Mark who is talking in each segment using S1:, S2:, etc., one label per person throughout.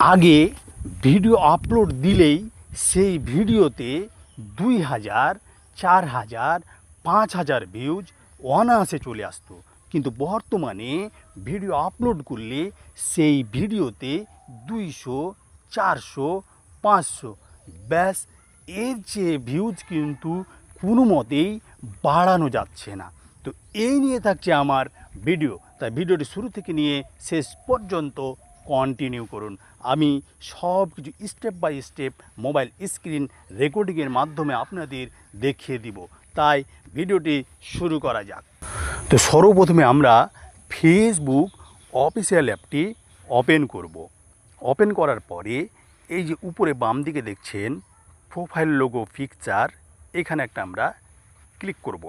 S1: আগে video upload দিলেই সেই ভিডিওতে 2000, 4000, 5000 ভিউজ অনায়াসে চলে আসতো, কিন্তু বর্তমানে ভিডিও আপলোড করলে সেই ভিডিওতে 200, 400, 500 ব্যাস, এর যে ভিউজ কিন্তু কোনো মতেই বাড়ানো যাচ্ছে না। তো এই নিয়ে থাকছে আমার ভিডিও, তাই ভিডিওটি শুরু থেকে নিয়ে শেষ পর্যন্ত কন্টিনিউ করুন। আমি সব কিছু step by step mobile screen রেকর্ডিংয়ের মাধ্যমে আপনাদের দেখিয়ে দিব, তাই ভিডিওটি শুরু করা যাক। তো সর্বপ্রথমে আমরা ফেসবুক অফিসিয়াল অ্যাপটি ওপেন করব। ওপেন করার পরে এই যে উপরে বাম দিকে দেখছেন প্রোফাইল লোগো পিকচার, এখানে একটা আমরা ক্লিক করব।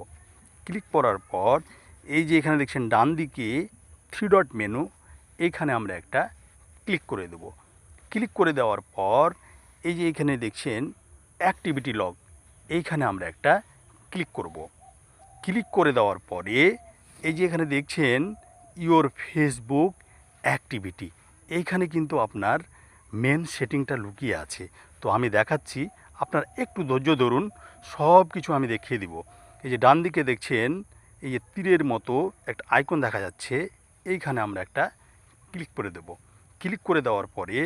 S1: ক্লিক করার পর এই যে এখানে দেখছেন ডান দিকে 3 ডট মেনু, এইখানে আমরা একটা ক্লিক করে দেব। ক্লিক করে দেওয়ার পর এই যে এখানে দেখছেন অ্যাক্টিভিটি লগ, এইখানে আমরা একটা ক্লিক করব। ক্লিক করে দেওয়ার পরে এই যে এখানে দেখছেন ইওর ফেসবুক অ্যাক্টিভিটি, এইখানে কিন্তু আপনার মেন সেটিংটা লুকিয়ে আছে। তো আমি দেখাচ্ছি, আপনার একটু ধৈর্য ধরুন, সব কিছু আমি দেখিয়ে দিব। এই যে ডান দিকে দেখছেন এই যে তীরের মতো একটা আইকন দেখা যাচ্ছে, এইখানে আমরা একটা ক্লিক করে দেব। ক্লিক করে দেওয়ার পরে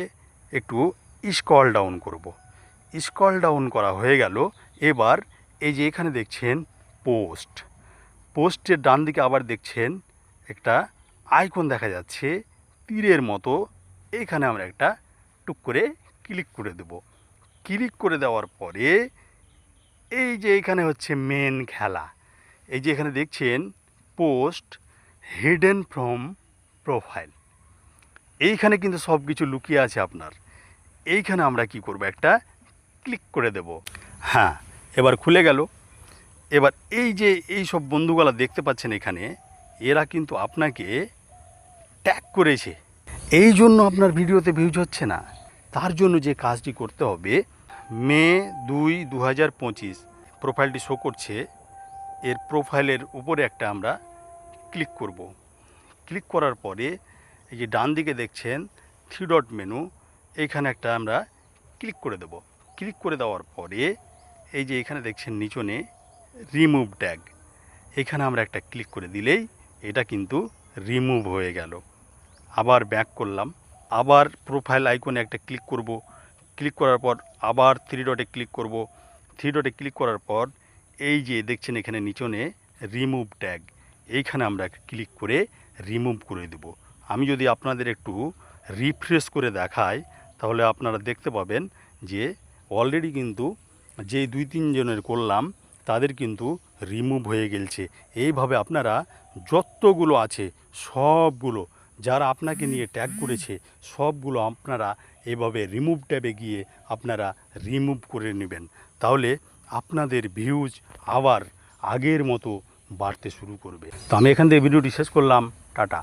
S1: একটু স্ক্রল ডাউন করব। স্ক্রল ডাউন করা হয়ে গেল। এবার এই যে এখানে দেখছেন পোস্টের ডান দিকে আবার দেখছেন একটা আইকন দেখা যাচ্ছে তীরের মতো, এইখানে আমরা একটা টুক করে ক্লিক করে দেব। ক্লিক করে দেওয়ার পরে এই যে এখানে হচ্ছে মেন খেলা, এই যে এখানে দেখছেন পোস্ট হিডেন ফ্রম প্রোফাইল, এইখানে কিন্তু সব কিছু লুকিয়ে আছে আপনার। এইখানে আমরা কি করব, একটা ক্লিক করে দেব। হ্যাঁ, এবার খুলে গেল। এবার এই যে এই সব বন্ধুগুলা দেখতে পাচ্ছেন এখানে, এরা কিন্তু আপনাকে ট্যাগ করেছে, এই জন্য আপনার ভিডিওতে ভিউজ হচ্ছে না। তার জন্য যে কাজটি করতে হবে, মে 2, 2025 প্রোফাইলটি শো করছে, এর প্রোফাইলের উপরে একটা আমরা ক্লিক করব। ক্লিক করার পরে এই যে ডান দিকে দেখছেন 3 ডট মেনু, এইখানে একটা আমরা ক্লিক করে দেব। ক্লিক করে দেওয়ার পরে এই যে এখানে দেখছেন নিচনে রিমুভ ট্যাগ, এখানে আমরা একটা ক্লিক করে দিলেই এটা কিন্তু রিমুভ হয়ে গেল। আবার ব্যাক করলাম, আবার প্রোফাইল আইকনে একটা ক্লিক করব। ক্লিক করার পর আবার 3 ডটে ক্লিক করব। 3 ডটে ক্লিক করার পর এই যে দেখছেন এখানে নিচনে রিমুভ ট্যাগ, এইখানে আমরা ক্লিক করে রিমুভ করে দেব। আমি যদি আপনাদের একটু রিফ্রেশ করে দেখাই, তাহলে আপনারা দেখতে পাবেন যে অলরেডি কিন্তু যে 2-3 জনের করলাম তাদের কিন্তু রিমুভ হয়ে গেছে। এইভাবে আপনারা যতগুলো আছে সবগুলো যারা আপনাকে নিয়ে ট্যাগ করেছে সবগুলো আপনারা এইভাবে রিমুভ ট্যাবে গিয়ে আপনারা রিমুভ করে নেবেন, তাহলে আপনাদের ভিউজ আবার আগের মতো বাড়তে শুরু করবে। তো আমি এখান থেকে ভিডিওটি শেষ করলাম। টাটা।